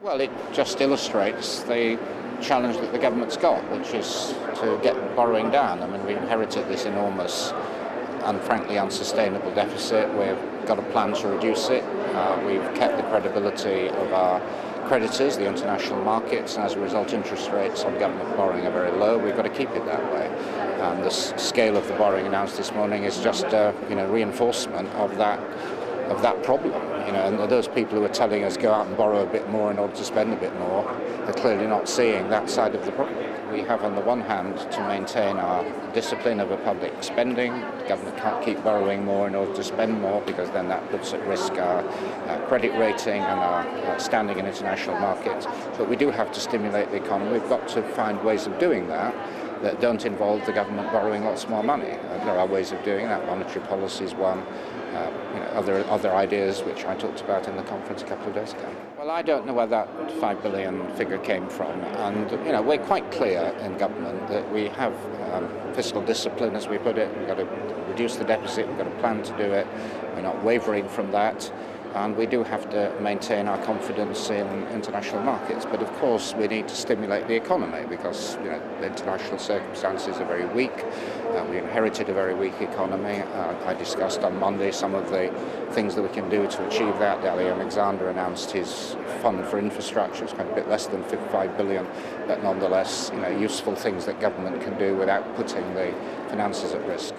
Well, it just illustrates the challenge that the government's got, which is to get borrowing down. I mean, we inherited this enormous and frankly unsustainable deficit. We've got a plan to reduce it. We've kept the credibility of our creditors, the international markets, and as a result interest rates on government borrowing are very low. We've got to keep it that way. And the scale of the borrowing announced this morning is just reinforcement of that problem. And those people who are telling us go out and borrow a bit more in order to spend a bit more are clearly not seeing that side of the problem. We have on the one hand to maintain our discipline over public spending. The government can't keep borrowing more in order to spend more, because then that puts at risk our credit rating and our standing in international markets. But we do have to stimulate the economy. We've got to find ways of doing that don't involve the government borrowing lots more money. There are ways of doing that. Monetary policy is one. Other ideas which I talked about in the conference a couple of days ago. Well, I don't know where that $5 billion figure came from, and we're quite clear in government that we have fiscal discipline, as we put it. We've got to reduce the deficit. We've got a plan to do it. We're not wavering from that. And we do have to maintain our confidence in international markets. But of course, we need to stimulate the economy because the international circumstances are very weak. We inherited a very weak economy. I discussed on Monday some of the things that we can do to achieve that. Dali Alexander announced his fund for infrastructure. It's kind of a bit less than $55 billion, but nonetheless, useful things that government can do without putting the finances at risk.